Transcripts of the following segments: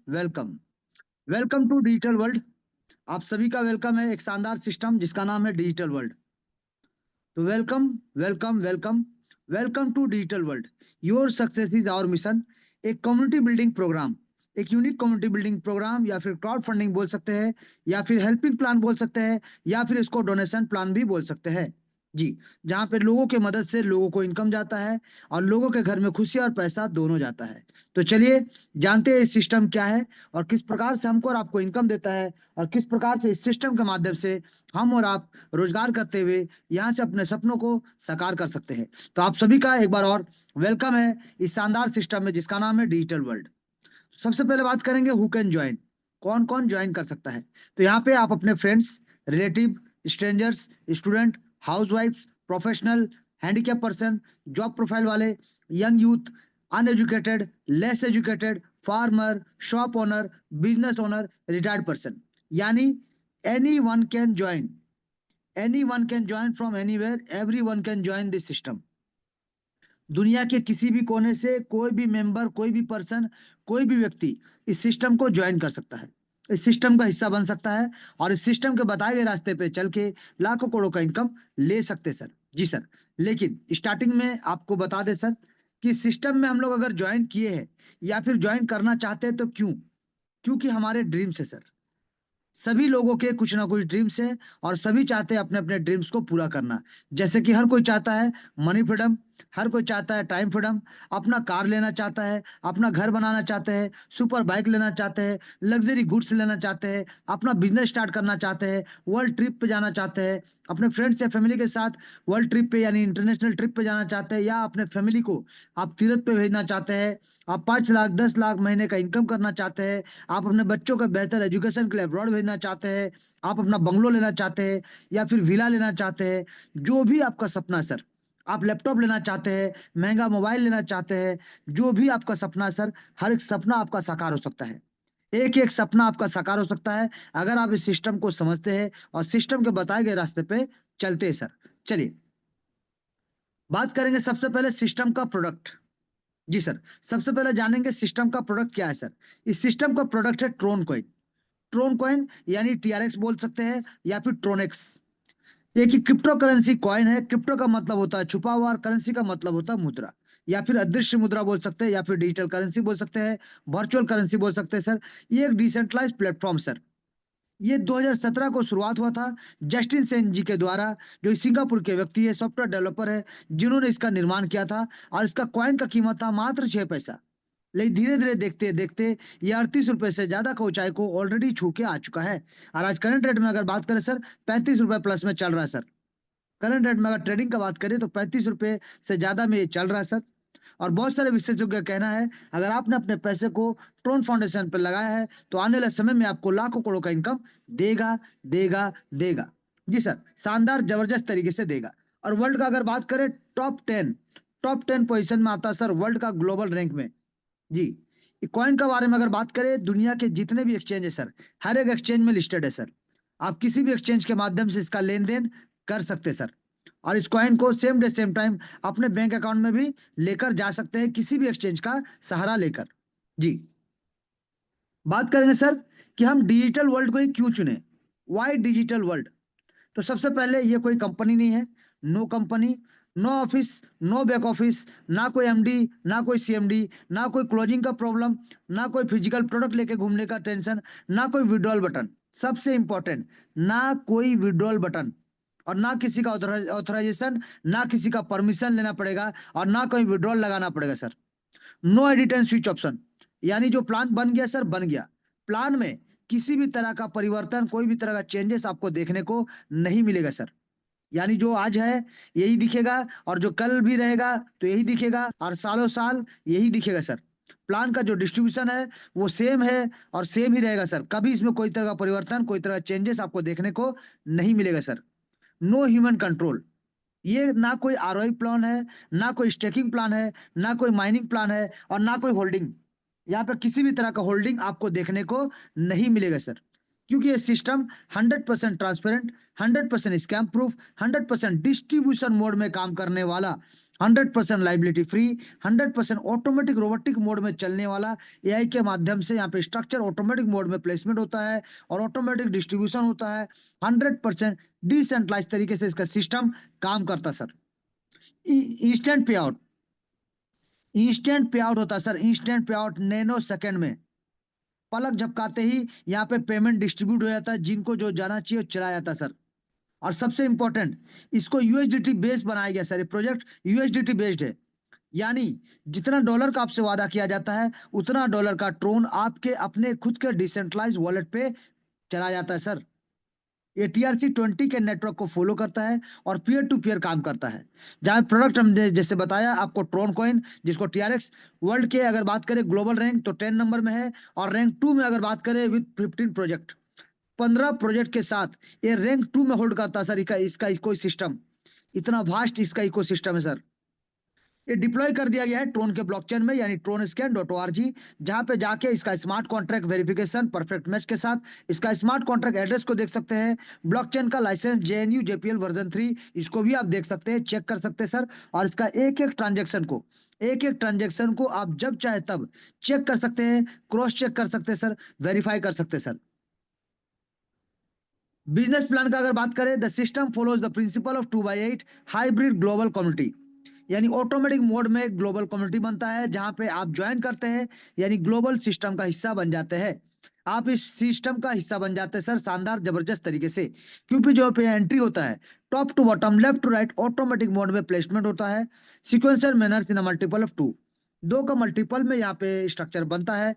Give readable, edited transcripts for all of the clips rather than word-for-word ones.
Welcome. Welcome to digital world. आप सभी का वेलकम है एक शानदार सिस्टम जिसका नाम है डिजिटल वर्ल्ड। तो welcome, welcome, welcome, welcome to digital world. Your success is our mission. एक कम्युनिटी बिल्डिंग प्रोग्राम, एक यूनिक कम्युनिटी बिल्डिंग प्रोग्राम, या फिर क्राउड फंडिंग बोल सकते हैं, या फिर हेल्पिंग प्लान बोल सकते हैं, या फिर इसको डोनेशन प्लान भी बोल सकते हैं। जी, जहाँ पे लोगों के मदद से लोगों को इनकम जाता है और लोगों के घर में खुशी और पैसा दोनों जाता है। तो चलिए जानते हैं इस सिस्टम क्या है और किस प्रकार से हमको और आपको इनकम देता है, और किस प्रकार से इस सिस्टम के माध्यम से हम और आप रोजगार करते हुए यहाँ से अपने सपनों को साकार कर सकते हैं। तो आप सभी का एक बार और वेलकम है इस शानदार सिस्टम में जिसका नाम है डिजिटल वर्ल्ड। सबसे पहले बात करेंगे हु कैन ज्वाइन, कौन कौन ज्वाइन कर सकता है। तो यहाँ पे आप अपने फ्रेंड्स, रिलेटिव, स्ट्रेंजर्स, स्टूडेंट, हाउसवाइफ्स, professional, handicap person, job profile वाले, young youth, uneducated, less educated, farmer, shop owner, business owner, retired person, यानी anyone can join. Anyone can join from anywhere, everyone can join this system. दुनिया के किसी भी कोने से कोई भी मेंबर, कोई भी पर्सन, कोई भी व्यक्ति इस सिस्टम को ज्वाइन कर सकता है, इस सिस्टम का हिस्सा बन सकता है, और इस सिस्टम के बताए गए रास्ते पे चल के लाखों करोड़ों का इनकम ले सकते सर। जी सर। लेकिन स्टार्टिंग में आपको बता दें सर कि इस सिस्टम में हम लोग अगर ज्वाइन किए हैं या फिर ज्वाइन करना चाहते हैं तो क्यों? क्योंकि हमारे ड्रीम्स है सर। सभी लोगों के कुछ ना कुछ ड्रीम्स है और सभी चाहते हैं अपने अपने ड्रीम्स को पूरा करना। जैसे कि हर कोई चाहता है मनी फ्रीडम, हर कोई चाहता है टाइम फ्रीडम, अपना कार लेना चाहता है, अपना घर बनाना चाहते हैं, सुपर बाइक लेना चाहते हैं, लग्जरी गुड्स लेना चाहते हैं, अपना बिजनेस स्टार्ट करना चाहते हैं, वर्ल्ड ट्रिप पे जाना चाहते हैं, अपने फ्रेंड्स या फैमिली के साथ वर्ल्ड ट्रिप पे यानी इंटरनेशनल ट्रिप पे जाना चाहते हैं, या अपने फैमिली को आप तीर्थ पे भेजना चाहते हैं, आप 5 लाख 10 लाख महीने का इनकम करना चाहते हैं, आप अपने बच्चों का बेहतर एजुकेशन के लिए अब्रॉड भेजना चाहते हैं, आप अपना बंगलो लेना चाहते हैं या फिर विला लेना चाहते हैं, जो भी आपका सपना है सर, आप लैपटॉप लेना चाहते हैं, महंगा मोबाइल लेना चाहते हैं, जो भी आपका सपना है सर, हर एक सपना आपका साकार हो सकता है। एक एक सपना आपका साकार हो सकता है अगर आप इस सिस्टम को समझते हैं और सिस्टम के बताए गए रास्ते पे चलते हैं सर। चलिए बात करेंगे सबसे पहले सिस्टम का प्रोडक्ट। जी सर। सबसे पहले जानेंगे सिस्टम का प्रोडक्ट क्या है सर। इस सिस्टम का प्रोडक्ट है ट्रोन कॉइन। ट्रोन कॉइन यानी टीआरएक्स बोल सकते हैं या फिर ट्रोनेक्स। ये कि क्रिप्टो करेंसी कॉइन है। क्रिप्टो का मतलब होता है छुपा हुआ और करेंसी का मतलब होता है मुद्रा, या फिर अदृश्य मुद्रा बोल सकते हैं, या फिर डिजिटल करेंसी बोल सकते हैं, वर्चुअल करेंसी बोल सकते हैं सर। ये एक डिसेंट्रलाइज प्लेटफॉर्म सर। ये 2017 को शुरुआत हुआ था जस्टिन सेन जी के द्वारा, जो सिंगापुर के व्यक्ति है, सॉफ्टवेयर डेवलपर है, जिन्होंने इसका निर्माण किया था। और इसका कॉइन का कीमत था मात्र 6 पैसा। लेकिन धीरे धीरे देखते देखते ये 38 रुपए से ज्यादा का ऊंचाई को ऑलरेडी छू के आ चुका है। और आज करंट रेट में अगर बात करें सर, 35 रुपए प्लस में चल रहा है सर। करंट रेट में अगर ट्रेडिंग का बात करें तो 35 रुपए से ज्यादा में ये चल रहा है सर। और बहुत सारे विशेषज्ञों का कहना है अगर आपने अपने पैसे को ट्रोन फाउंडेशन पर लगाया है तो आने वाले समय में आपको लाखों करोड़ों का इनकम देगा, देगा, देगा। जी सर, शानदार जबरदस्त तरीके से देगा। और वर्ल्ड का अगर बात करें टॉप 10 पोजीशन में आता है सर वर्ल्ड का ग्लोबल रैंक में। जी। कॉइन के बारे में अगर बात करें, दुनिया के जितने भी एक्सचेंज है सर, हर एक एक्सचेंज में लिस्टेड है सर। आप किसी भी एक्सचेंज के माध्यम से इसका लेन देन कर सकते हैं सर। और इस कॉइन को सेम डे सेम टाइम अपने बैंक अकाउंट में भी लेकर जा सकते हैं किसी भी एक्सचेंज का सहारा लेकर। जी। बात करेंगे सर कि हम डिजिटल वर्ल्ड को ही क्यों चुने। Why digital world? तो सबसे पहले ये कोई कंपनी नहीं है। No company, no office, no back office, ना कोई एमडी, ना कोई सीएमडी, ना कोई क्लोजिंग का प्रॉब्लम, ना कोई फिजिकल प्रोडक्ट लेके घूमने का टेंशन, ना कोई विड्रॉल बटन। सबसे इंपॉर्टेंट, ना कोई विड्रॉल बटन, और ना किसी का ऑथराइजेशन, ना किसी का परमिशन लेना पड़ेगा, और ना कोई विड्रॉल लगाना पड़ेगा sir. No edit and switch option, यानी जो प्लान बन गया सर बन गया। प्लान में किसी भी तरह का परिवर्तन, कोई भी तरह का चेंजेस आपको देखने को नहीं मिलेगा सर। यानी जो आज है यही दिखेगा, और जो कल भी रहेगा तो यही दिखेगा, और सालों साल यही दिखेगा सर। प्लान का जो डिस्ट्रीब्यूशन है वो सेम है और सेम ही रहेगा सर। कभी इसमें कोई तरह का परिवर्तन, कोई तरह का चेंजेस आपको देखने को नहीं मिलेगा सर। नो ह्यूमन कंट्रोल, ये ना कोई आरओआई प्लान है, ना कोई स्टेकिंग प्लान है, ना कोई माइनिंग प्लान है, और ना कोई होल्डिंग। यहाँ पे किसी भी तरह का होल्डिंग आपको देखने को नहीं मिलेगा सर। क्योंकि ये system 100% transparent, 100% scam proof, 100% distribution mode में काम करने वाला 100% liability free, 100% automatic robotic mode में चलने वाला, एआई के माध्यम से यहाँ पे स्ट्रक्चर ऑटोमेटिक मोड में प्लेसमेंट होता है और ऑटोमेटिक डिस्ट्रीब्यूशन होता है। 100% डिसेंट्रलाइज तरीके से इसका सिस्टम काम करता है सर। इंस्टेंट पे आउट, इंस्टेंट पे आउट होता है सर, इंस्टेंट पे आउट, नैनो सेकंड में, पलक झपकाते ही यहाँ पे पेमेंट डिस्ट्रीब्यूट हो जाता है, जिनको जो जाना चाहिए वो चला जाता है सर। और सबसे इंपॉर्टेंट, इसको यूएसडीटी बेस्ड बनाया गया सर, ये प्रोजेक्ट यूएसडीटी बेस्ड है, यानी जितना डॉलर का आपसे वादा किया जाता है उतना डॉलर का ट्रोन आपके अपने खुद के डिसेंट्रलाइज वॉलेट पे चला जाता है सर। ये TRC20 के नेटवर्क को फॉलो करता है और पीयर टू पीयर काम करता है। जहां प्रोडक्ट हम जैसे बताया आपको, ट्रोन कॉइन, जिसको TRX वर्ल्ड के अगर बात करें ग्लोबल रैंक तो 10 नंबर में है, और रैंक 2 में अगर बात करें विद 15 प्रोजेक्ट, 15 प्रोजेक्ट के साथ ये रैंक 2 में होल्ड करता है सर। इसका इको सिस्टम, इतना वास्ट इसका इको सिस्टम है सर। ये डिप्लॉय कर दिया गया है ट्रोन के ब्लॉकचेन में, यानी tronscan.org, जहां पे जाके इसका smart contract verification perfect match के साथ इसका स्मार्ट कॉन्ट्रैक्ट एड्रेस को देख सकते हैं। ब्लॉकचेन का लाइसेंस JNU JPL वर्जन 3, इसको भी आप देख सकते हैं, चेक कर सकते हैं सर। और इसका एक एक ट्रांजेक्शन को आप जब चाहे तब चेक कर सकते हैं, क्रॉस चेक कर सकते हैं सर, वेरीफाई कर सकते हैं सर। बिजनेस प्लान का अगर बात करें, the system follows the principle of 2x8 hybrid global community, यानी ऑटोमेटिक मोड में ग्लोबल कम्युनिटी बनता है, जहां पे आप ज्वाइन करते हैं यानी ग्लोबल सिस्टम का हिस्सा बन जाते हैं। आप इस सिस्टम का हिस्सा बन जाते हैं सर शानदार जबरदस्त तरीके से, क्योंकि जो पे एंट्री होता है top to bottom left to right automatic mode में प्लेसमेंट होता है, sequential manner in multiple of 2, दो का मल्टीपल में यहाँ पे स्ट्रक्चर बनता है।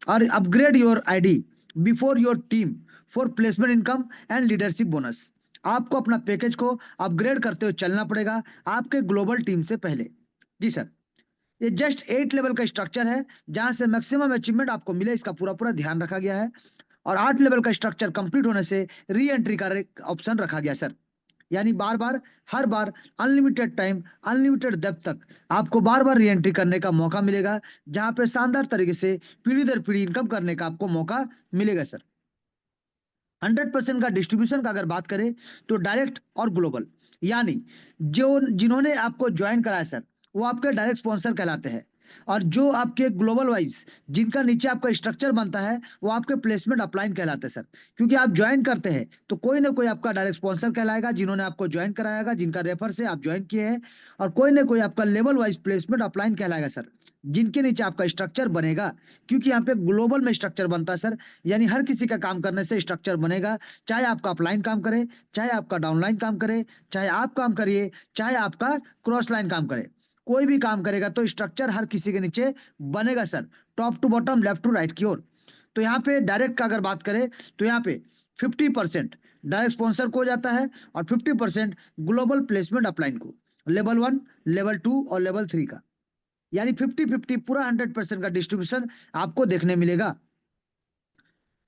और upgrade your ID before your team for placement income and leadership bonus, आपको अपना पैकेज को अपग्रेड करते हुए चलना पड़ेगा आपके ग्लोबल टीम से पहले। जी सर, ये जस्ट 8 लेवल का स्ट्रक्चर है, जहां से मैक्सिमम अचीवमेंट आपको मिले इसका पूरा पूरा ध्यान रखा गया है। और 8 लेवल का स्ट्रक्चर कंप्लीट होने से री एंट्री का ऑप्शन रखा गया सर, यानी बार बार हर बार अनलिमिटेड टाइम अनलिमिटेड डेप्थ तक आपको बार बार री एंट्री करने का मौका मिलेगा, जहां पे शानदार तरीके से पीढ़ी दर पीढ़ी इनकम करने का आपको मौका मिलेगा सर। 100% का डिस्ट्रीब्यूशन का अगर बात करें तो डायरेक्ट और ग्लोबल, यानी जो जिन्होंने आपको ज्वाइन कराया सर वो आपके डायरेक्ट स्पॉन्सर कहलाते हैं, और जो आपके ग्लोबल वाइज जिनका नीचे आपका स्ट्रक्चर बनता है वो आपके प्लेसमेंट अपलाइन कहलाते हैं सर। क्योंकि आप ज्वाइन करते हैं तो कोई ना कोई आपका डायरेक्ट स्पॉन्सर कहलाएगा, जिन्होंने आपको ज्वाइन कराएगा, जिनका रेफर से आप ज्वाइन किए हैं, और कोई ना कोई आपका लेवल वाइज प्लेसमेंट अपलाइन कहलाएगा सर, जिनके नीचे आपका स्ट्रक्चर बनेगा। क्योंकि यहाँ पे ग्लोबल में स्ट्रक्चर बनता है सर, यानी हर किसी का काम करने से स्ट्रक्चर बनेगा, चाहे आपका अपलाइन काम करे, चाहे आपका डाउनलाइन काम करे, चाहे आप काम करिए, चाहे आपका क्रॉस लाइन काम करे, कोई भी काम करेगा तो स्ट्रक्चर हर किसी के नीचे बनेगा sir, top to bottom left to right की ओर। तो यहाँ पे डायरेक्ट का अगर बात करें तो यहाँ पे 50% डायरेक्ट स्पॉन्सर को हो जाता है और 50% ग्लोबल प्लेसमेंट अपलाइन को, लेवल 1, लेवल 2 और लेवल 3 का, यानी 50-50 पूरा 100% का डिस्ट्रीब्यूशन आपको देखने मिलेगा।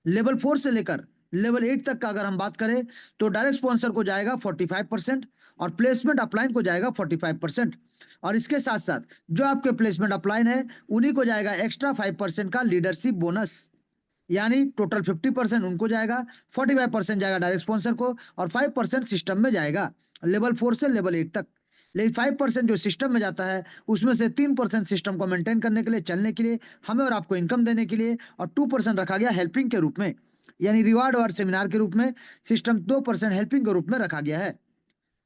लेवल 4 से लेकर लेवल 8 तक का अगर हम बात करें तो डायरेक्ट स्पॉन्सर को जाएगा 45% और प्लेसमेंट अपलाइन को जाएगा 45%, और इसके साथ साथ जो आपके प्लेसमेंट अपलाइन है उन्हीं को जाएगा एक्स्ट्रा 5% का लीडरशिप बोनस, यानी टोटल 50% उनको जाएगा, 45% जाएगा डायरेक्ट स्पॉन्सर को और 5% सिस्टम में जाएगा लेवल 4 से लेवल 8 तक। लेकिन 5% जो सिस्टम में जाता है उसमें से 3% सिस्टम को मेंटेन करने के लिए, चलने के लिए, हमें और आपको इनकम देने के लिए, और 2% रखा गया हेल्पिंग के रूप में, यानी रिवार्ड और सेमिनार के रूप में। सिस्टम 2% हेल्पिंग के रूप में रखा गया है।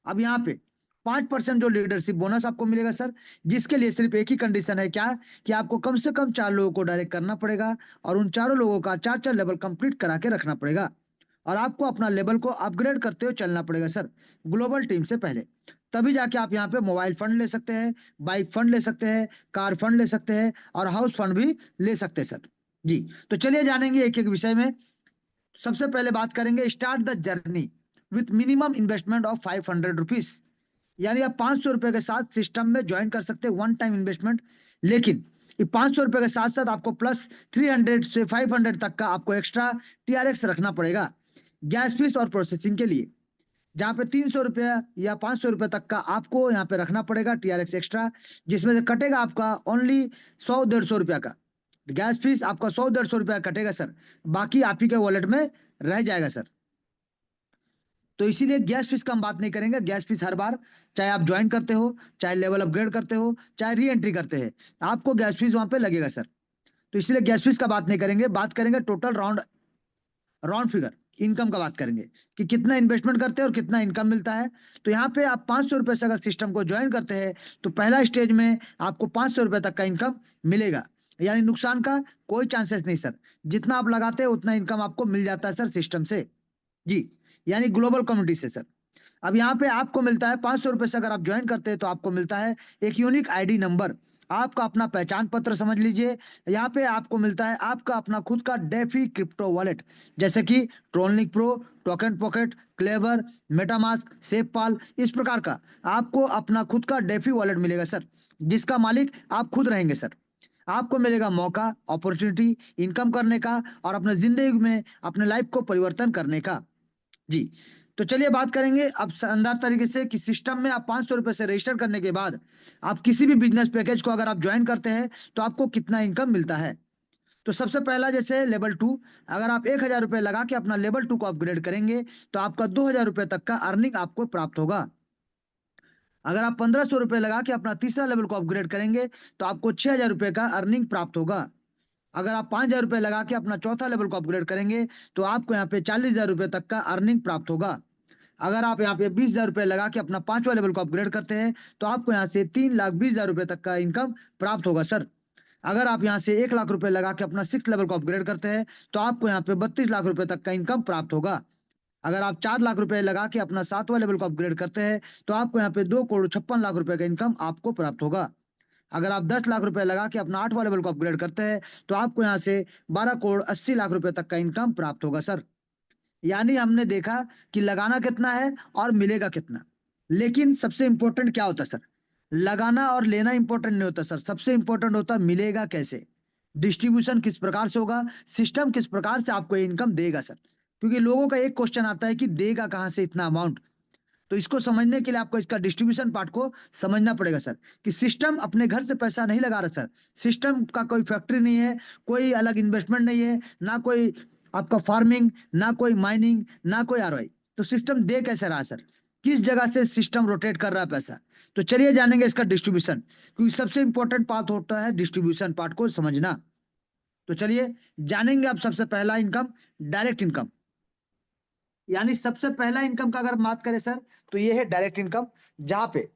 अब यहाँ पे 5% जो लीडरशिप बोनस आपको मिलेगा सर, जिसके लिए सिर्फ एक ही कंडीशन है, क्या कि आपको कम से कम 4 लोगों को डायरेक्ट करना पड़ेगा और उन चारों लोगों का 4-4 लेवल कंप्लीट करा के रखना पड़ेगा, और आपको अपना लेवल को अपग्रेड करते हुए चलना पड़ेगा सर ग्लोबल टीम से पहले। तभी जाके आप यहाँ पे मोबाइल फंड ले सकते हैं, बाइक फंड ले सकते हैं, कार फंड ले सकते हैं और हाउस फंड भी ले सकते हैं सर। जी, तो चलिए जानेंगे एक एक विषय में। सबसे पहले बात करेंगे start the journey with minimum investment of 500 rupees, यानी आप 500 रुपए के साथ सिस्टम में ज्वाइन कर सकते हैं, वन टाइम इन्वेस्टमेंट। लेकिन ये 500 रुपए के साथ साथ आपको प्लस 300 से 500 तक का आपको एक्स्ट्रा TRX रखना पड़ेगा गैस फीस और प्रोसेसिंग के लिए, जहां पे 300 रुपया या 500 रुपए तक का आपको यहाँ पे रखना पड़ेगा TRX एक्स्ट्रा, जिसमें से कटेगा आपका ओनली 100-150 रुपया का गैस फीस, आपका 100-150 रुपया कटेगा सर, बाकी आप ही के वॉलेट में रह जाएगा सर। तो इसीलिए गैस फीस का हम बात नहीं करेंगे। गैस फीस हर बार, चाहे आप ज्वाइन करते हो, चाहे लेवल अपग्रेड करते हो, चाहे री एंट्री करते हैं, आपको गैस फीस वहां पे लगेगा सर। तो इसलिए गैस फीस का बात नहीं करेंगे, बात करेंगे total round round figure income का बात करेंगे कि कितना इन्वेस्टमेंट करते हैं और कितना इनकम मिलता है। तो यहाँ पे आप 500 रुपए से अगर सिस्टम को ज्वाइन करते हैं तो पहला स्टेज में आपको 500 रुपए तक का इनकम मिलेगा, यानी नुकसान का कोई चांसेस नहीं सर। जितना आप लगाते हैं उतना इनकम आपको मिल जाता है सर सिस्टम से। जी, यानी ग्लोबल कम्युनिटी से सर। अब यहाँ पे आपको मिलता है 500 रुपए से अगर आप ज्वाइन करते हैं तो आपको मिलता है एक यूनिक आईडी नंबर, आपका अपना पहचान पत्र समझ लीजिए। यहाँ पे आपको मिलता है आपका अपना खुद का डेफी क्रिप्टो वॉलेट, जैसे कि TronLink Pro, Token Pocket, Klever, MetaMask, SafePal, इस प्रकार का आपको अपना खुद का डेफी वॉलेट मिलेगा सर, जिसका मालिक आप खुद रहेंगे सर। आपको मिलेगा मौका, अपॉर्चुनिटी इनकम करने का और अपने जिंदगी में अपने लाइफ को परिवर्तन करने का। जी, तो चलिए बात करेंगे अब शानदार तरीके से कि सिस्टम में आप 500 रुपए से रजिस्टर करने के बाद आप किसी भी बिजनेस पैकेज को अगर आप ज्वाइन करते हैं तो आपको कितना इनकम मिलता है। तो सबसे पहला जैसे लेवल 2, अगर आप 1,000 रुपए लगा के अपना लेवल 2 को अपग्रेड करेंगे तो आपका 2,000 रुपए तक का अर्निंग आपको प्राप्त होगा। अगर आप 1,500 रुपए लगा के अपना तीसरा लेवल को अपग्रेड करेंगे तो आपको 6,000 रुपए का अर्निंग प्राप्त होगा। अगर आप 5,000 रुपए लगा के अपना चौथा लेवल को अपग्रेड करेंगे तो आपको यहाँ पे 40,000 रुपए तक का अर्निंग प्राप्त होगा। अगर आप यहाँ पे 20,000 रुपए लगा के अपना पांचवा लेवल को अपग्रेड करते हैं तो आपको यहाँ से 3,20,000 रुपए तक का इनकम प्राप्त होगा सर। अगर आप यहाँ से 1,00,000 रुपए लगा के अपना सिक्स लेवल को अपग्रेड करते हैं तो आपको यहाँ पे 32 लाख रुपए तक का इनकम प्राप्त होगा। अगर आप 4 लाख रुपए लगा के अपना सातवां लेवल को अपग्रेड करते हैं तो आपको यहाँ पे 2,56,00,000 रुपए का इनकम आपको प्राप्त होगा। अगर आप 10 लाख रुपए लगा के अपना आठवां लेवल को अपग्रेड करते हैं तो आपको यहाँ से 12,80,00,000 रुपए तक का इनकम प्राप्त होगा सर। यानी हमने देखा कि लगाना कितना है और मिलेगा कितना। लेकिन सबसे इंपॉर्टेंट क्या होता है सर? लगाना और लेना इंपॉर्टेंट नहीं होता सर, सबसे इंपॉर्टेंट होता है मिलेगा कैसे, डिस्ट्रीब्यूशन किस प्रकार से होगा, सिस्टम किस प्रकार से आपको इनकम देगा सर। क्योंकि लोगों का एक क्वेश्चन आता है कि देगा कहां से इतना अमाउंट। तो इसको समझने के लिए आपको इसका डिस्ट्रीब्यूशन पार्ट को समझना पड़ेगा सर, कि सिस्टम अपने घर से पैसा नहीं लगा रहा सर। सिस्टम का कोई फैक्ट्री नहीं है, कोई अलग इन्वेस्टमेंट नहीं है, ना कोई आपका फार्मिंग, ना कोई माइनिंग, ना कोई आरओआई। तो सिस्टम दे कैसे रहा है सर, किस जगह से सिस्टम रोटेट कर रहा है पैसा। तो चलिए जानेंगे इसका डिस्ट्रीब्यूशन, क्योंकि सबसे इंपॉर्टेंट पार्ट होता है डिस्ट्रीब्यूशन पार्ट को समझना। तो चलिए जानेंगे अब सबसे पहला इनकम, डायरेक्ट इनकम। यानी सबसे पहला इनकम का अगर बात करें सर तो ये है डायरेक्ट इनकम, जहां पे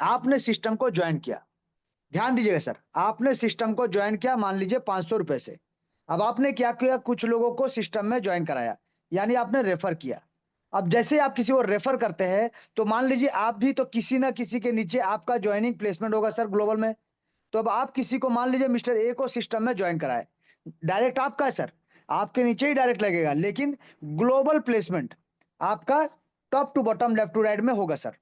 आपने सिस्टम को ज्वाइन किया। ध्यान दीजिएगा सर, आपने सिस्टम को ज्वाइन किया मान लीजिए 500 रुपए से। अब आपने क्या किया, कुछ लोगों को सिस्टम में ज्वाइन कराया, यानी आपने रेफर किया। अब जैसे आप किसी को रेफर करते हैं तो मान लीजिए आप भी तो किसी ना किसी के नीचे आपका ज्वाइनिंग प्लेसमेंट होगा सर ग्लोबल में। तो अब आप किसी को मान लीजिए मिस्टर ए को सिस्टम में ज्वाइन कराए, डायरेक्ट आपका है सर, आपके नीचे ही डायरेक्ट लगेगा, लेकिन ग्लोबल प्लेसमेंट आपका top to bottom left to right में होगा सर।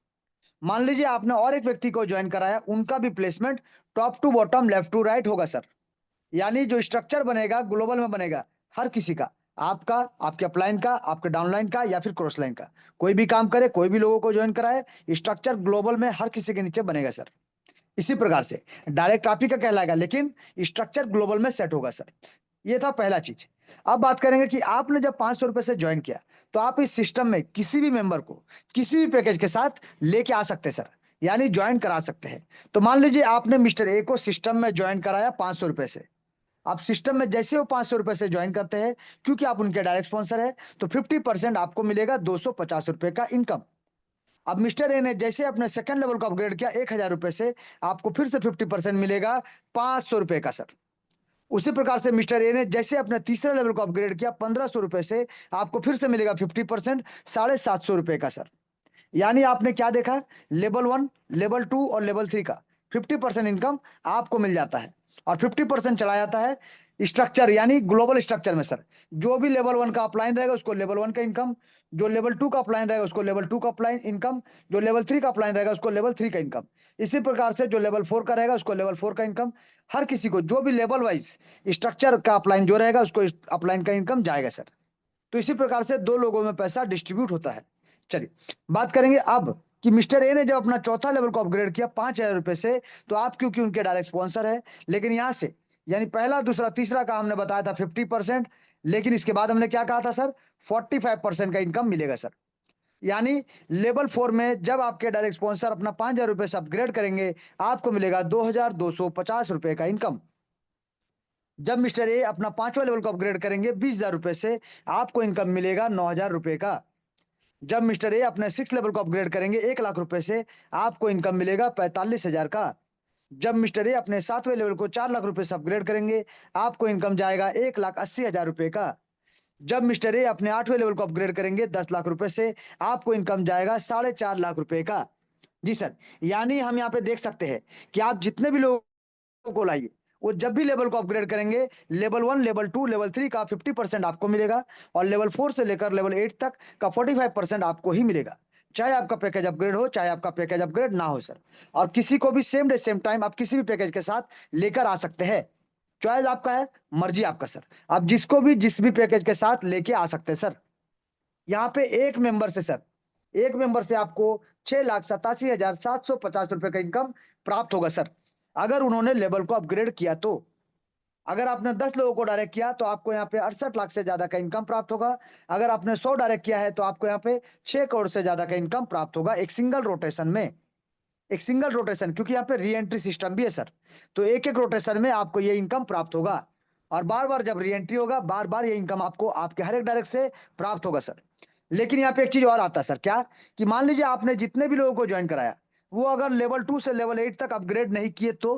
मान लीजिए आपने और एक व्यक्ति को ज्वाइन कराया, उनका भी placement top to bottom left to right होगा सर। यानी जो स्ट्रक्चर बनेगा ग्लोबल में बनेगा हर किसी का, आपका, आपके अपलाइन का, आपके डाउनलाइन का या फिर क्रॉस लाइन का, कोई भी काम करे, कोई भी लोगों को ज्वाइन कराए, स्ट्रक्चर ग्लोबल में हर किसी के नीचे बनेगा सर। इसी प्रकार से डायरेक्ट आप ही का कहलाएगा, लेकिन स्ट्रक्चर ग्लोबल में सेट होगा सर। ये था पहला चीज। अब बात करेंगे कि आपने जब 500 रुपए से ज्वाइन किया तो आप इस सिस्टम में किसी भी मेंबर को किसी भी पैकेज के साथ लेके आ सकते हैं सर, यानी ज्वाइन करा सकते हैं। तो मान लीजिए आपने मिस्टर ए को सिस्टम में ज्वाइन कराया 500 रुपए से। आप सिस्टम में जैसे वो 500 रुपए से ज्वाइन करते हैं, क्योंकि आप उनके डायरेक्ट स्पॉन्सर है, तो 50% आपको मिलेगा 250 रुपए का इनकम। अब मिस्टर ए ने जैसे अपने सेकंड लेवल को अपग्रेड किया 1,000 रुपए से, आपको फिर से 50% मिलेगा 500 रुपए का सर। उसी प्रकार से मिस्टर ए ने जैसे अपने तीसरे लेवल को अपग्रेड किया 1,500 रुपए से, आपको फिर से मिलेगा 50%, 750 रुपए का सर। यानी आपने क्या देखा, लेवल 1, लेवल 2 और लेवल 3 का 50% इनकम आपको मिल जाता है, और 50% चला जाता है स्ट्रक्चर यानी ग्लोबल स्ट्रक्चर में सर। जो भी लेवल 1 का अपलाइन रहेगा उसको लेवल 1 का इनकम, जो लेवल 2 का अपलाइन रहेगा उसको लेवल 2 का अपलाइन इनकम, जो लेवल 3 का अपलाइन रहेगा उसको लेवल 3 का इनकम। इसी प्रकार से जो लेवल 4 का रहेगा उसको लेवल 4 का इनकम। हर किसी को जो भी लेवल वाइज स्ट्रक्चर का अपलाइन जो रहेगा उसको अपलाइन का इनकम जाएगा सर। तो इसी प्रकार से दो लोगों में पैसा डिस्ट्रीब्यूट होता है। चलिए बात करेंगे अब कि मिस्टर ए ने जब अपना चौथा लेवल को अपग्रेड किया 5,000 रुपए से, तो आप क्योंकि उनके डायरेक्ट स्पॉन्सर है, लेकिन यहां से यानी पहला दूसरा तीसरा का हमने बताया था 50%, लेकिन इसके बाद हमने क्या कहा था सर, 45% का इनकम मिलेगा सर। यानी लेवल 4 में जब आपके डायरेक्ट स्पॉन्सर अपना 5,000 रुपए से अपग्रेड करेंगे, आपको मिलेगा 2,250 रुपए का इनकम। जब मिस्टर ए अपना 5वां लेवल को अपग्रेड करेंगे 20,000 रुपए से, आपको इनकम मिलेगा 9,000 रुपए का। जब मिस्टर ए अपने 6 लेवल को अपग्रेड करेंगे 1,00,000 रुपए से, आपको इनकम मिलेगा 45,000 का। जब मिस्टर ए अपने 7वें लेवल को 4,00,000 रुपए से अपग्रेड करेंगे, आपको इनकम जाएगा 1,80,000 रुपए का। जब मिस्टर ए अपने 8वें लेवल को अपग्रेड करेंगे 10,00,000 रुपए से, आपको इनकम जाएगा 4,50,000 रुपए का। जी सर, यानी हम यहाँ पे देख सकते हैं कि आप जितने भी लोगों को लाइए, वो जब भी लेवल को अपग्रेड करेंगे, लेवल 1, लेवल 2, लेवल 3 का 50% आपको मिलेगा और लेवल 4 से लेकर लेवल 8 तक का 45% आपको ही मिलेगा। चाहे आपका पैकेज अपग्रेड हो, चाहे आपका पैकेज अपग्रेड ना हो सर। और किसी को भी सेम डे सेम टाइम आप किसी भी पैकेज के साथ लेकर आ सकते हैं। चॉइस आपका है, मर्जी आपका सर। आप जिसको भी जिस भी पैकेज के साथ लेके आ सकते हैं सर। यहाँ पे एक मेंबर से सर, एक मेंबर से आपको 6,87,750 रुपए का इनकम प्राप्त होगा सर, अगर उन्होंने लेवल को अपग्रेड किया तो। अगर आपने 10 लोगों को डायरेक्ट किया तो आपको यहाँ पे 68 लाख से ज्यादा का इनकम प्राप्त होगा। अगर आपने 100 डायरेक्ट किया है तो आपको यहाँ पे 6 करोड़ से ज्यादा का इनकम प्राप्त होगा एक सिंगल रोटेशन में। एक सिंगल रोटेशन, क्योंकि यहाँ पे री एंट्री सिस्टम भी है सर, तो एक एक रोटेशन में आपको ये इनकम प्राप्त होगा। और बार बार जब री एंट्री होगा, बार बार ये इनकम आपको आपके हर एक डायरेक्ट से प्राप्त होगा सर। लेकिन यहाँ पे एक चीज और आता है सर, क्या कि मान लीजिए आपने जितने भी लोगों को ज्वाइन कराया, वो अगर लेवल 2 से लेवल 8 तक अपग्रेड नहीं किए तो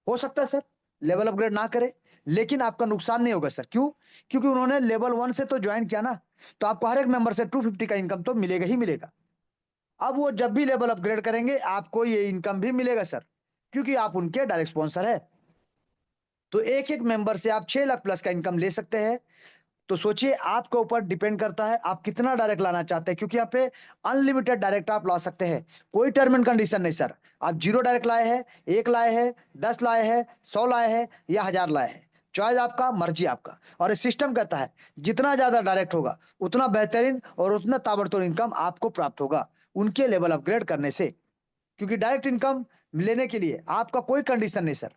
हो सकता है सर लेवल अपग्रेड ना करे, लेकिन आपका नुकसान नहीं होगा सर। क्यों? क्योंकि उन्होंने लेवल 1 से तो ज्वाइन किया ना, तो आपको हर एक मेंबर से 250 का इनकम तो मिलेगा ही मिलेगा। अब वो जब भी लेवल अपग्रेड करेंगे, आपको ये इनकम भी मिलेगा सर, क्योंकि आप उनके डायरेक्ट स्पॉन्सर है। तो एक एक मेंबर से आप 6 लाख प्लस का इनकम ले सकते हैं। तो सोचिए, आपके ऊपर डिपेंड करता है आप कितना डायरेक्ट लाना चाहते हैं, क्योंकि यहाँ पे अनलिमिटेड डायरेक्ट आप ला सकते हैं, कोई टर्म एंड कंडीशन नहीं सर। आप 0 डायरेक्ट लाए हैं, 1 लाए हैं, 10 लाए हैं, 100 लाए हैं या 1,000 लाए हैं, चॉइस आपका, मर्जी आपका। और ये सिस्टम कहता है जितना ज्यादा डायरेक्ट होगा उतना बेहतरीन और उतना ताबड़तोड़ इनकम आपको प्राप्त होगा उनके लेवल अपग्रेड करने से। क्योंकि डायरेक्ट इनकम लेने के लिए आपका कोई कंडीशन नहीं सर।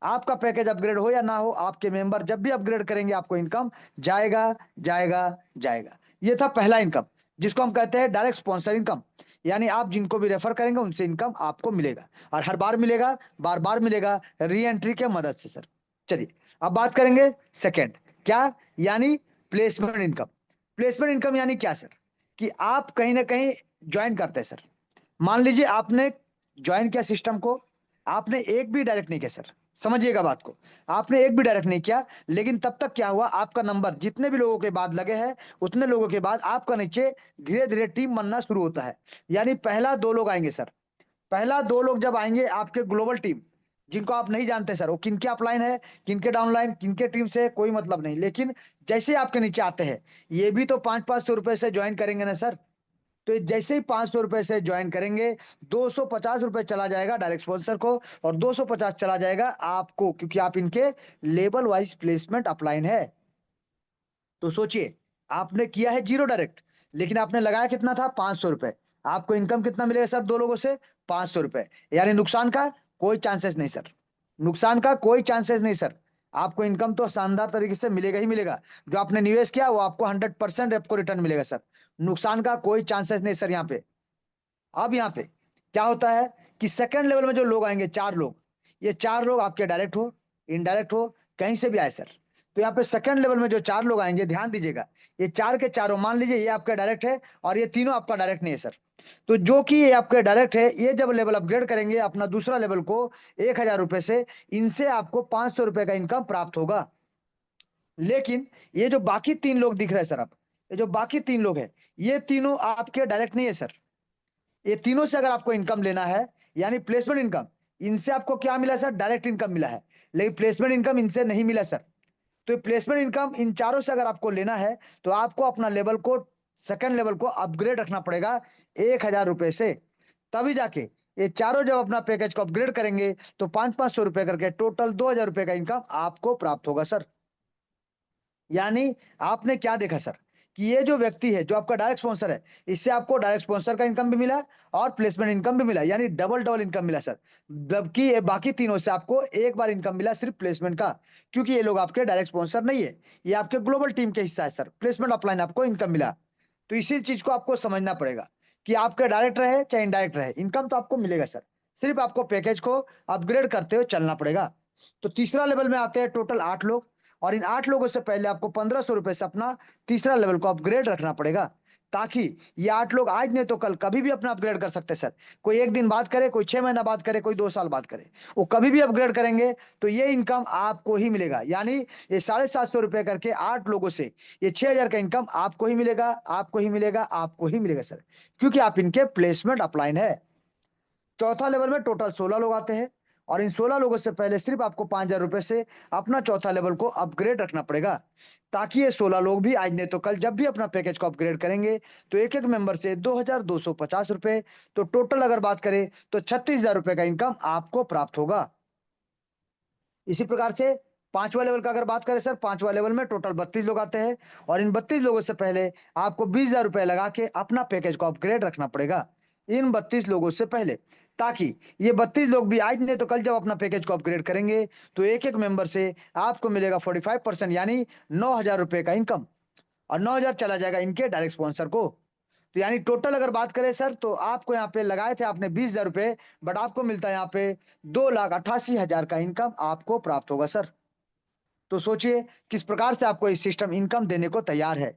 आपका पैकेज अपग्रेड हो या ना हो, आपके मेंबर जब भी अपग्रेड करेंगे आपको इनकम जाएगा जाएगा जाएगा। ये था पहला इनकम, जिसको हम कहते हैं डायरेक्ट स्पॉन्सर इनकम। यानी आप जिनको भी रेफर करेंगे उनसे इनकम आपको मिलेगा और हर बार मिलेगा, बार बार मिलेगा, री एंट्री के मदद से सर। चलिए अब बात करेंगे सेकेंड, क्या यानी प्लेसमेंट इनकम। प्लेसमेंट इनकम यानी क्या सर, कि आप कहीं ना कहीं ज्वाइन करते हैं सर। मान लीजिए आपने ज्वाइन किया सिस्टम को, आपने एक भी डायरेक्ट नहीं किया सर, समझिएगा बात को। आपने एक भी डायरेक्ट नहीं किया, लेकिन तब तक क्या हुआ, आपका नंबर जितने भी लोगों के बाद लगे हैं उतने लोगों के बाद आपका नीचे धीरे धीरे टीम बनना शुरू होता है। यानी पहला 2 लोग आएंगे सर, पहला 2 लोग जब आएंगे आपके ग्लोबल टीम, जिनको आप नहीं जानते सर वो किनके अपलाइन है, किनके डाउनलाइन, किनके टीम से कोई मतलब नहीं, लेकिन जैसे आपके नीचे आते हैं, ये भी तो 500-500 रुपए से ज्वाइन करेंगे ना सर। तो जैसे ही 500 रुपए से ज्वाइन करेंगे, 250 रुपए चला जाएगा डायरेक्ट स्पॉन्सर को और 250 चला जाएगा आपको, क्योंकि आप इनके लेवल वाइज प्लेसमेंट अपलाइन है। तो सोचिए, आपने किया है 0 डायरेक्ट, लेकिन आपने लगाया कितना था, 500 रुपए। आपको इनकम कितना मिलेगा सर 2 लोगों से, 500 रुपए। यानी नुकसान का कोई चांसेस नहीं सर, नुकसान का कोई चांसेस नहीं सर। आपको इनकम तो शानदार तरीके से मिलेगा ही मिलेगा। जो आपने निवेश किया वो आपको 100% आपको रिटर्न मिलेगा सर। नुकसान का कोई चांसेस नहीं सर यहाँ पे। अब यहाँ पे क्या होता है कि सेकंड लेवल में जो लोग आएंगे, 4 लोग, ये 4 लोग आपके डायरेक्ट हो, इनडायरेक्ट हो, कहीं से भी आए सर। तो यहाँ पे सेकंड लेवल में जो 4 लोग आएंगे, ध्यान दीजिएगा, ये 4 के चारों, मान लीजिए ये आपका डायरेक्ट है और ये तीनों आपका डायरेक्ट नहीं है सर। तो जो कि ये आपके डायरेक्ट है, ये जब लेवल अपग्रेड करेंगे अपना दूसरा लेवल को 1,000 रुपए से, इनसे आपको 500 रुपए का इनकम प्राप्त होगा। लेकिन ये जो बाकी 3 लोग दिख रहे हैं सर, आप ये जो बाकी 3 लोग हैं, ये तीनों आपके डायरेक्ट नहीं है सर। ये तीनों से अगर आपको इनकम लेना है, यानी प्लेसमेंट इनकम, इनसे आपको क्या मिला सर, डायरेक्ट इनकम मिला है, लेकिन प्लेसमेंट इनकम इनसे नहीं मिला सर। तो प्लेसमेंट इनकम इन चारों से अगर आपको लेना है, तो आपको अपना लेवल को, सेकंड लेवल को अपग्रेड रखना पड़ेगा 1,000 रुपए से। तभी जाके ये चारों जब अपना पैकेज को अपग्रेड करेंगे तो 500-500 रुपए करके टोटल 2,000 रुपए का इनकम आपको प्राप्त होगा सर। यानी आपने क्या देखा सर, कि ये जो व्यक्ति है जो आपका डायरेक्ट स्पॉन्सर है, इससे आपको डायरेक्ट स्पॉन्सर का इनकम भी मिला और प्लेसमेंट इनकम भी मिला, यानी डबल डबल इनकम मिला सर। जबकि ये बाकी तीनों से आपको एक बार इनकम मिला सिर्फ प्लेसमेंट का, क्योंकि ये लोग आपके डायरेक्ट स्पॉन्सर नहीं है, ये आपके ग्लोबल टीम के हिस्सा है सर। प्लेसमेंट अपलाइन आपको इनकम मिला। तो इसी चीज को आपको समझना पड़ेगा कि आपका डायरेक्ट रहे चाहे इनडायरेक्ट रहे, इनकम तो आपको मिलेगा सर। सिर्फ आपको पैकेज को अपग्रेड करते हुए चलना पड़ेगा। तो तीसरा लेवल में आते हैं टोटल 8 लोग, और इन 8 लोगों से पहले आपको 1500 रुपए से अपना तीसरा लेवल को अपग्रेड रखना पड़ेगा, ताकि ये 8 लोग आज नहीं तो कल कभी भी अपना अपग्रेड कर सकते हैं सर। कोई 1 दिन बाद करे, कोई 6 महीना बाद करे, कोई 2 साल बाद करे, वो कभी भी अपग्रेड करेंगे तो ये इनकम आपको ही मिलेगा। यानी ये 750 रुपए करके 8 लोगों से ये 6000 का इनकम आपको ही मिलेगा, आपको ही मिलेगा, आपको ही मिलेगा सर, क्योंकि आप इनके प्लेसमेंट अपलाइन है। चौथा लेवल में टोटल 16 लोग आते हैं, और इन 16 लोगों से पहले सिर्फ आपको 5000 रुपए से अपना चौथा लेवल को अपग्रेड रखना पड़ेगा, ताकि ये 16 लोग भी आज नहीं तो कल जब भी अपना पैकेज को अपग्रेड करेंगे तो एक एक मेंबर से 2250 रुपए, तो टोटल अगर बात करें तो 36,000 रुपए का इनकम आपको प्राप्त होगा। इसी प्रकार से पांचवा लेवल का अगर बात करें सर, पांचवा लेवल में टोटल 32 लोग आते हैं, और इन 32 लोगों से पहले आपको 20,000 रुपए लगा के अपना पैकेज को अपग्रेड रखना पड़ेगा इन 32 लोगों से पहले, ताकि ये 32 लोग भी आज नहीं तो कल जब अपना पैकेज को अपग्रेड करेंगे तो एक एक मेंबर से आपको मिलेगा 45%, यानी 9,000 रुपए का इनकम, और 9,000 चला जाएगा इनके डायरेक्ट स्पॉन्सर को। तो यानी टोटल अगर बात करें सर, तो आपको यहाँ पे लगाए थे आपने 20,000 रुपए, बट आपको मिलता है यहाँ पे 2,88,000 का इनकम आपको प्राप्त होगा सर। तो सोचिए किस प्रकार से आपको इस सिस्टम इनकम देने को तैयार है।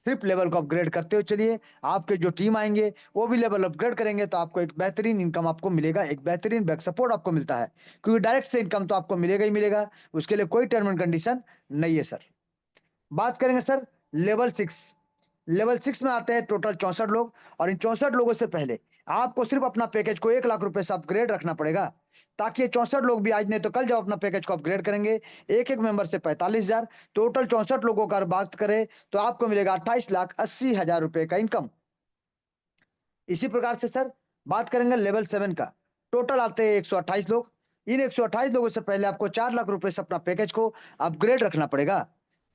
सिर्फ लेवल को अपग्रेड करते हुए चलिए, आपके जो टीम आएंगे वो भी लेवल अपग्रेड करेंगे, तो आपको एक बेहतरीन इनकम आपको मिलेगा, एक बेहतरीन बैक सपोर्ट आपको मिलता है, क्योंकि डायरेक्ट से इनकम तो आपको मिलेगा ही मिलेगा, उसके लिए कोई टर्म एंड कंडीशन नहीं है सर। बात करेंगे सर लेवल 6। लेवल 6 में आते हैं टोटल 64 लोग, और इन 64 लोगों से पहले आपको सिर्फ अपना पैकेज को 1,00,000 रुपए से अपग्रेड रखना पड़ेगा, ताकि ये 64 लोग भी आज नहीं तो कल जब अपना पैकेज को अपग्रेड करेंगे एक एक मेंबर से 45,000, टोटल 64 लोगों का बात करें तो आपको मिलेगा 28,80,000 रुपए का इनकम। इसी प्रकार से सर बात करेंगे लेवल 7 का, टोटल आते हैं 128 लोग। इन 128 लोगों से पहले आपको 4,00,000 रुपए से अपना पैकेज को अपग्रेड रखना पड़ेगा,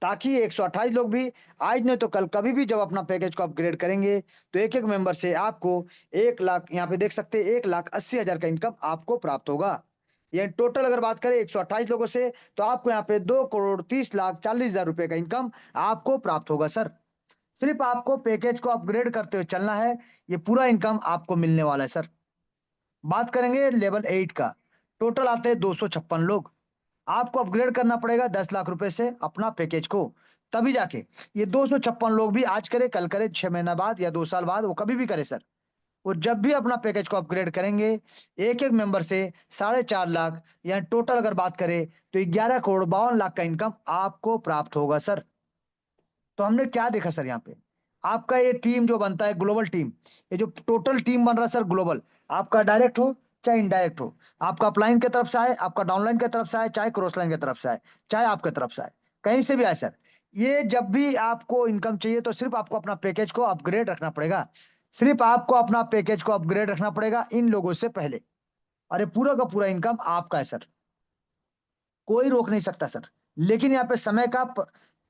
ताकि ये 128 लोग भी आज नहीं तो कल कभी भी जब अपना पैकेज को अपग्रेड करेंगे तो एक एक मेंबर से आपको 1,00,000, यहाँ पे देख सकते हैं 1,80,000 का इनकम आपको प्राप्त होगा। ये टोटल अगर बात करें 128 लोगों से, तो आपको यहाँ पे 2,30,40,000 रुपए का इनकम आपको प्राप्त होगा सर। सिर्फ आपको पैकेज को अपग्रेड करते हुए चलना है, ये पूरा इनकम आपको मिलने वाला है सर। बात करेंगे लेवल 8 का, टोटल आते हैं 256 लोग। आपको अपग्रेड करना पड़ेगा 10,00,000 रुपए से अपना पैकेज को, तभी जाके ये 256 लोग भी आज करे कल करे 6 महीना बाद या 2 साल बाद वो कभी भी करे सर, वो जब भी अपना पैकेज को अपग्रेड करेंगे एक एक मेंबर से 4.5 लाख, या टोटल अगर बात करें तो 11,52,00,000 का इनकम आपको प्राप्त होगा सर। तो हमने क्या देखा सर यहाँ पे, आपका ये टीम जो बनता है ग्लोबल टीम, ये जो टोटल टीम बन रहा है सर ग्लोबल, आपका डायरेक्ट हो चाहे इनडायरेक्ट हो, आपका अपलाइन की तरफ से आए, आपका डाउनलाइन की तरफ से आए, चाहे क्रॉस लाइन की तरफ से आए, चाहे आपकी तरफ से आए, कहीं से भी आए सर, ये जब भी आपको इनकम चाहिए तो सिर्फ आपको अपना पैकेज को अपग्रेड रखना पड़ेगा। सिर्फ आपको अपना पैकेज को अपग्रेड रखना पड़ेगा इन लोगों से पहले, और ये पूरा का पूरा इनकम आपका है सर, कोई रोक नहीं सकता सर। लेकिन यहाँ पे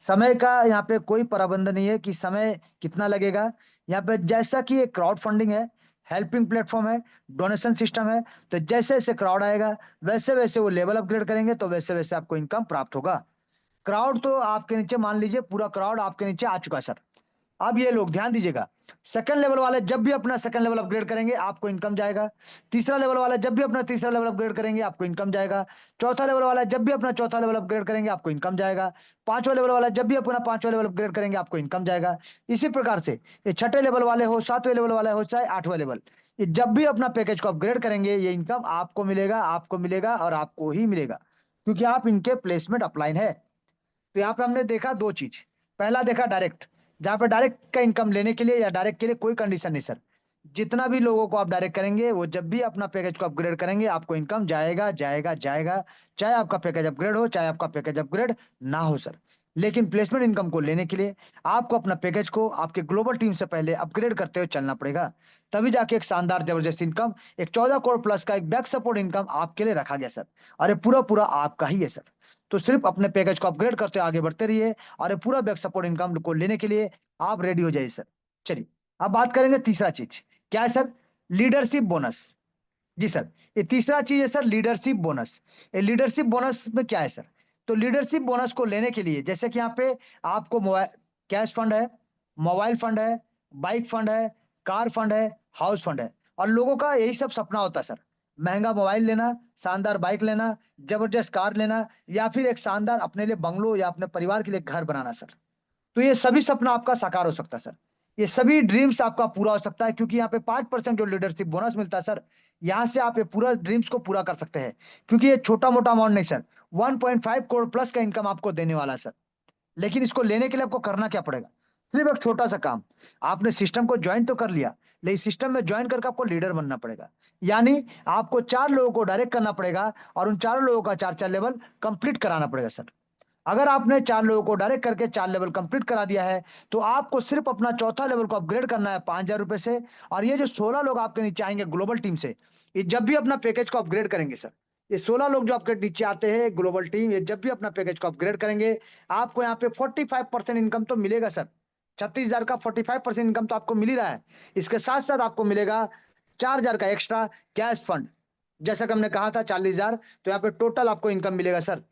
समय का यहाँ पे कोई प्रबंध नहीं है कि समय कितना लगेगा। यहाँ पे जैसा कि ये क्राउड फंडिंग है, हेल्पिंग प्लेटफॉर्म है, डोनेशन सिस्टम है, तो जैसे जैसे क्राउड आएगा वैसे वैसे वो लेवल अपग्रेड करेंगे, तो वैसे वैसे आपको इनकम प्राप्त होगा। क्राउड तो आपके नीचे मान लीजिए पूरा क्राउड आपके नीचे आ चुका है सर। अब ये लोग ध्यान दीजिएगा, सेकंड लेवल वाले जब भी अपना सेकंड लेवल अपग्रेड करेंगे आपको इनकम जाएगा, तीसरा लेवल वाला जब भी अपना तीसरा लेवल अपग्रेड करेंगे आपको इनकम जाएगा, चौथा लेवल वाला जब भी अपना चौथा लेवल अपग्रेड करेंगे आपको इनकम जाएगा, पांचवा लेवल वाला जब भी अपना पांचवा लेवल अपग्रेड करेंगे आपको इनकम जाएगा। इसी प्रकार से ये छठे लेवल वाले हो, सातवें लेवल वाले हो, चाहे 8वां लेवल, ये जब भी अपना पैकेज को अपग्रेड करेंगे ये इनकम आपको मिलेगा, आपको मिलेगा और आपको ही मिलेगा, क्योंकि आप इनके प्लेसमेंट अपलाइन है। तो यहाँ पे हमने देखा दो चीज, पहला देखा डायरेक्ट, जहाँ पे डायरेक्ट का इनकम लेने के लिए या डायरेक्ट के लिए कोई कंडीशन नहीं सर, जितना भी लोगों को आप डायरेक्ट करेंगे वो जब भी अपना पैकेज को अपग्रेड करेंगे आपको इनकम जाएगा जाएगा जाएगा, चाहे आपका पैकेज अपग्रेड हो चाहे आपका पैकेज अपग्रेड ना हो सर। लेकिन प्लेसमेंट इनकम को लेने के लिए आपको अपना पैकेज को आपके ग्लोबल टीम से पहले अपग्रेड करते हुए चलना पड़ेगा, तभी जाके एक शानदार जबरदस्त इनकम, एक 14 करोड़ प्लस का एक बैक सपोर्ट इनकम आपके लिए रखा गया सर, और ये पूरा पूरा आपका ही है सर। तो सिर्फ अपने पैकेज को अपग्रेड करते हुए आगे बढ़ते रहिए, और ये पूरा बैक सपोर्ट इनकम को लेने के लिए आप रेडी हो जाइए सर। चलिए अब बात करेंगे तीसरा चीज, क्या है सर? Leadership bonus. जी सर, ये तीसरा चीज है सर लीडरशिप बोनस। ये लीडरशिप बोनस में क्या है सर? तो लीडरशिप बोनस को लेने के लिए जैसे कि यहाँ पे आपको मोबाइल कैश फंड है, मोबाइल फंड है, बाइक फंड है, कार फंड है, हाउस फंड है। और लोगों का यही सब सपना होता है सर, महंगा मोबाइल लेना, शानदार बाइक लेना, जबरदस्त कार लेना, या फिर एक शानदार अपने लिए बंगलो या अपने परिवार के लिए घर बनाना सर। तो ये सभी सपना आपका साकार हो सकता है सर। ये सभी ड्रीम्स आपका पूरा हो सकता है, क्योंकि यहाँ पे 5% जो लीडरशिप बोनस मिलता है सर, यहाँ से आप ये पूरा ड्रीम्स को पूरा कर सकते हैं। क्योंकि ये छोटा मोटा अमाउंट नहीं सर, 1.5 करोड़ प्लस का इनकम आपको देने वाला है सर। लेकिन इसको लेने के लिए आपको करना क्या पड़ेगा? सिर्फ एक छोटा सा काम। आपने सिस्टम को ज्वाइन तो कर लिया, लेकिन सिस्टम में ज्वाइन करके आपको लीडर बनना पड़ेगा। यानी आपको 4 लोगों को डायरेक्ट करना पड़ेगा और उन 4 लोगों का 4-4 लेवल कंप्लीट कराना पड़ेगा सर। अगर आपने 4 लोगों को डायरेक्ट करके 4 लेवल कंप्लीट करा दिया है, तो आपको सिर्फ अपना चौथा लेवल को अपग्रेड करना है 5,000 रुपए से। और ये जो 16 लोग आपके नीचे आएंगे ग्लोबल टीम से, ये जब भी अपना पैकेज को अपग्रेड करेंगे सर, ये 16 लोग जो आपके नीचे आते हैं ग्लोबल टीम, ये जब भी अपना पैकेज को अपग्रेड करेंगे, आपको यहाँ पे 45% इनकम तो मिलेगा सर। 36,000 का 45% इनकम तो आपको मिल ही रहा है। इसके साथ साथ आपको मिलेगा 4,000 का एक्स्ट्रा कैश फंड। जैसा कि हमने कहा था 40,000, तो यहाँ पे टोटल आपको इनकम मिलेगा सर।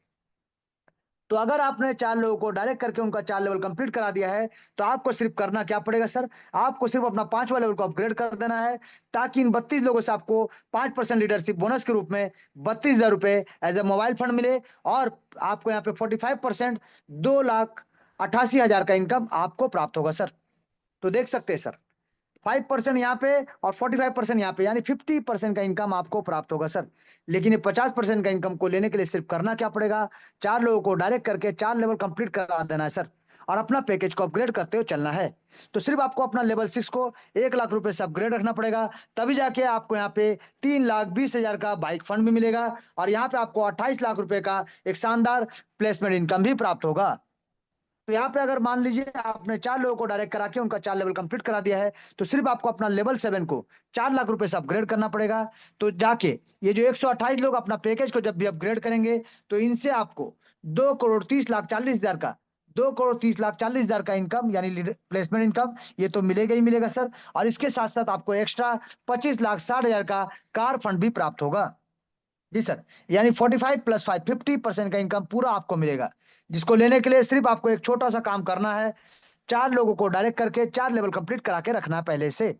तो अगर आपने 4 लोगों को डायरेक्ट करके उनका 4 लेवल कंप्लीट करा दिया है, तो आपको सिर्फ करना क्या पड़ेगा सर? आपको सिर्फ अपना 5वां लेवल को अपग्रेड कर देना है, ताकि इन 32 लोगों से आपको 5% लीडरशिप बोनस के रूप में 32,000 रुपए एज ए मोबाइल फंड मिले। और आपको यहाँ पे 45% 2,88,000 का इनकम आपको प्राप्त होगा सर। तो देख सकते हैं सर, 5% यहाँ पे और 45% यहाँ पे, यानी 50% का इनकम आपको प्राप्त होगा सर। लेकिन ये 50% का इनकम को लेने के लिए सिर्फ करना क्या पड़ेगा? 4 लोगों को डायरेक्ट करके 4 लेवल कंप्लीट करा देना है सर, और अपना पैकेज को अपग्रेड करते हुए चलना है। तो सिर्फ आपको अपना लेवल 6 को 1 लाख रुपए से अपग्रेड रखना पड़ेगा, तभी जाके आपको यहाँ पे 3,20,000 का बाइक फंड भी मिलेगा। और यहाँ पे आपको 28 लाख रुपए का एक शानदार प्लेसमेंट इनकम भी प्राप्त होगा। तो यहाँ पे अगर मान लीजिए आपने 4 लोगों को डायरेक्ट करा के उनका 4 लेवल कंप्लीट करा दिया है, तो सिर्फ आपको अपना लेवल 7 को 4 लाख रुपए से अपग्रेड करना पड़ेगा। तो जाके ये जो 128 लोग अपना पैकेज को जब भी अपग्रेड करेंगे, तो इनसे आपको 2,30,40,000 का 2,30,40,000 का इनकम, यानी प्लेसमेंट इनकम, ये तो मिलेगा ही मिलेगा सर। और इसके साथ साथ आपको एक्स्ट्रा 25,60,000 का कार फंड भी प्राप्त होगा। जी सर, यानी 45 प्लस 5 50% का इनकम पूरा आपको मिलेगा, जिसको लेने के लिए सिर्फ आपको एक छोटा सा काम करना है। 4 लोगों को डायरेक्ट करके 4 लेवल कंप्लीट करा के रखना है पहले से।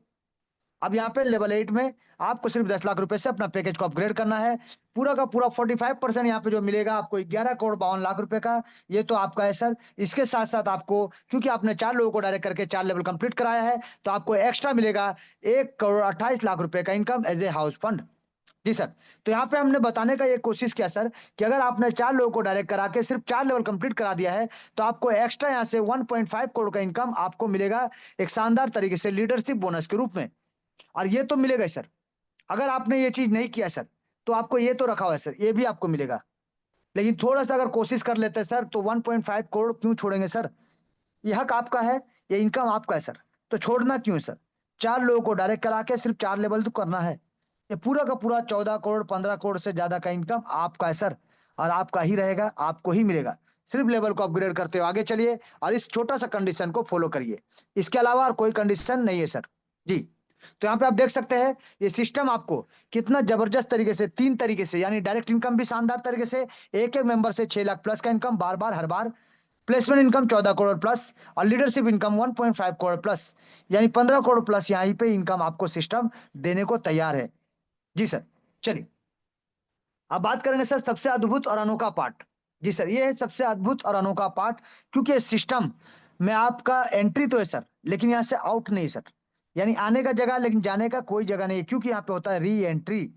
अब यहाँ पे लेवल 8 में आपको सिर्फ 10 लाख रुपए से अपना पैकेज को अपग्रेड करना है। पूरा का पूरा 45% यहाँ पे जो मिलेगा आपको 11,52,00,000 रुपए का, ये तो आपका है सर। इसके साथ साथ आपको, क्योंकि आपने 4 लोगों को डायरेक्ट करके 4 लेवल कंप्लीट कराया है, तो आपको एक्स्ट्रा मिलेगा 1,28,00,000 रुपए का income as a house fund. जी सर। तो यहाँ पे हमने बताने का ये कोशिश किया सर, कि अगर आपने 4 लोगों को डायरेक्ट करा के सिर्फ 4 लेवल कंप्लीट करा दिया है, तो आपको एक्स्ट्रा यहाँ से 1.5 करोड़ का इनकम आपको मिलेगा एक शानदार तरीके से लीडरशिप बोनस के रूप में। और ये तो मिलेगा ही सर। अगर आपने ये चीज नहीं किया सर, तो आपको ये तो रखा हुआ है सर, ये भी आपको मिलेगा। लेकिन थोड़ा सा अगर कोशिश कर लेते हैं सर, तो 1.5 करोड़ क्यों छोड़ेंगे सर? ये हक आपका है, ये इनकम आपका है सर। तो छोड़ना क्यों है सर? 4 लोगों को डायरेक्ट करा के सिर्फ 4 लेवल तो करना है। ये पूरा का पूरा 14 करोड़ 15 करोड़ से ज्यादा का इनकम आपका है सर। और आपका ही रहेगा, आपको ही मिलेगा। सिर्फ लेवल को अपग्रेड करते हुए आगे चलिए, और इस छोटा सा कंडीशन को फॉलो करिए। इसके अलावा और कोई कंडीशन नहीं है सर। जी। तो यहाँ पे आप देख सकते हैं, ये सिस्टम आपको कितना जबरदस्त तरीके से 3 तरीके से, यानी डायरेक्ट इनकम भी शानदार तरीके से, एक एक मेंबर से 6 लाख प्लस का इनकम बार बार हर बार, प्लेसमेंट इनकम 14 करोड़ प्लस, और लीडरशिप इनकम 1.5 करोड़ प्लस, यानी 15 करोड़ प्लस यहाँ पे इनकम आपको सिस्टम देने को तैयार है। जी सर। चलिए, अब बात करेंगे सर सबसे अद्भुत और अनोखा पार्ट। जी सर, ये है सबसे अद्भुत और अनोखा पार्ट, क्योंकि सिस्टम में आपका एंट्री तो है सर, लेकिन यहाँ से आउट नहीं सर। यानी आने का जगह, लेकिन जाने का कोई जगह नहीं है, क्योंकि यहाँ पे होता है री एंट्री।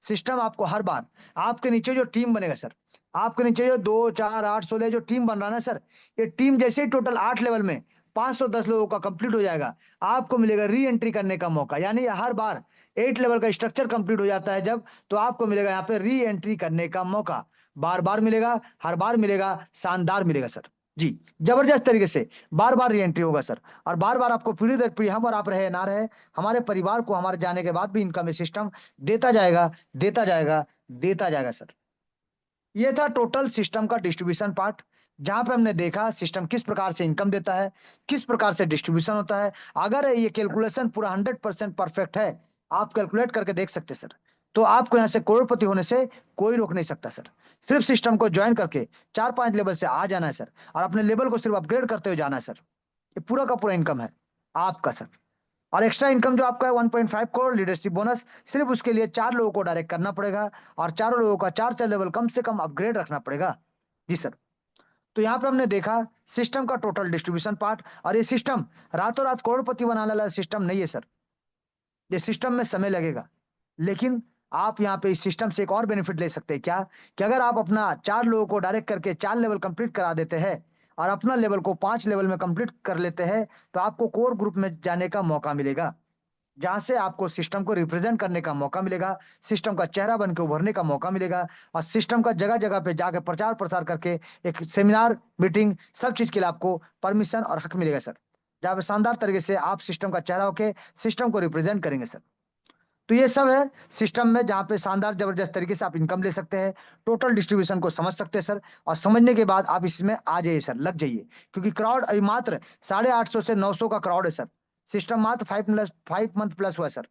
सिस्टम आपको हर बार, आपके नीचे जो टीम बनेगा सर, आपके नीचे जो 2 4 8 16 जो टीम बन रहा है ना सर, ये टीम जैसे ही टोटल 8 लेवल में 510 लोगों का कंप्लीट हो जाएगा, आपको मिलेगा री एंट्री करने का मौका। यानी हर बार 8 लेवल का स्ट्रक्चर कंप्लीट हो जाता है जब, तो आपको मिलेगा यहाँ पे री एंट्री करने का मौका। बार बार मिलेगा, हर बार मिलेगा, शानदार मिलेगा सर। जी, जबरदस्त तरीके से बार बार री एंट्री होगा सर। और बार बार आपको पीढ़ी दर पीढ़ी, हम और आप रहे ना रहे, हमारे परिवार को हमारे जाने के बाद भी इनकम सिस्टम देता जाएगा, देता जाएगा, देता जाएगा सर। ये था टोटल सिस्टम का डिस्ट्रीब्यूशन पार्ट, जहां पे हमने देखा सिस्टम किस प्रकार से इनकम देता है, किस प्रकार से डिस्ट्रीब्यूशन होता है। अगर ये कैलकुलेशन पूरा 100% परफेक्ट है, आप कैलकुलेट करके देख सकते सर, तो आपको यहाँ से करोड़पति होने से कोई रोक नहीं सकता सर। सिर्फ सिस्टम को ज्वाइन करके 4-5 लेवल से आ जाना है सर, और अपने लेवल को सिर्फ अपग्रेड करते हुए जाना है सर। ये पूरा का पूरा इनकम है आपका सर। और एक्स्ट्रा इनकम जो आपका है 1.5 करोड़ लीडरशिप बोनस, सिर्फ उसके लिए 4 लोगों को डायरेक्ट करना पड़ेगा और चारों लोगों का 4 लेवल कम से कम अपग्रेड रखना पड़ेगा। जी सर। तो यहाँ पे हमने देखा सिस्टम का टोटल डिस्ट्रीब्यूशन पार्ट, और ये सिस्टम रातों रात करोड़पति बनाने वाला सिस्टम नहीं है सर। ये सिस्टम में समय लगेगा, लेकिन आप यहाँ पे इस सिस्टम से एक और बेनिफिट ले सकते हैं क्या, कि अगर आप अपना 4 लोगों को डायरेक्ट करके 4 लेवल कंप्लीट करा देते हैं और अपना लेवल को 5 लेवल में कंप्लीट कर लेते हैं, तो आपको कोर ग्रुप में जाने का मौका मिलेगा, जहां से आपको सिस्टम को रिप्रेजेंट करने का मौका मिलेगा, सिस्टम का चेहरा बन के उभरने का मौका मिलेगा, और सिस्टम का जगह जगह पे जाकर प्रचार प्रसार करके एक सेमिनार मीटिंग सब चीज के लिए आपको परमिशन और हक मिलेगा सर, जहाँ पे शानदार तरीके से आप सिस्टम का चेहरा होके सिस्टम को रिप्रेजेंट करेंगे सर। तो ये सब है सिस्टम में, जहाँ पे शानदार जबरदस्त तरीके से आप इनकम ले सकते हैं, टोटल डिस्ट्रीब्यूशन को समझ सकते हैं सर, और समझने के बाद आप इसमें आ जाइए सर, लग जाइए, क्योंकि क्राउड अभी मात्र 850 से 900 का क्राउड है सर। सिस्टम मात्र 5 मंथ प्लस हुआ है सर।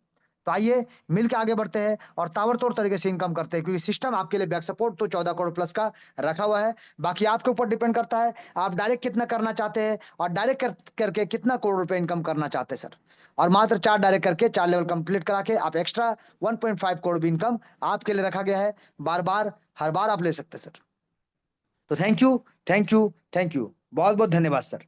तो आइए मिल के आगे बढ़ते हैं और ताबड़तोड़ तरीके से इनकम करते हैं, क्योंकि सिस्टम आपके लिए बैक सपोर्ट तो 14 करोड़ प्लस का रखा हुआ है। बाकी आपके ऊपर डिपेंड करता है आप डायरेक्ट कितना करना चाहते हैं और डायरेक्ट करके कितना करोड़ रुपए इनकम करना चाहते हैं सर। और मात्र 4 डायरेक्ट करके 4 लेवल कंप्लीट करा के आप एक्स्ट्रा 1.5 करोड़ भी इनकम आपके लिए रखा गया है, बार बार हर बार आप ले सकते हैं सर। तो thank you, thank you, thank you, बहुत बहुत धन्यवाद सर।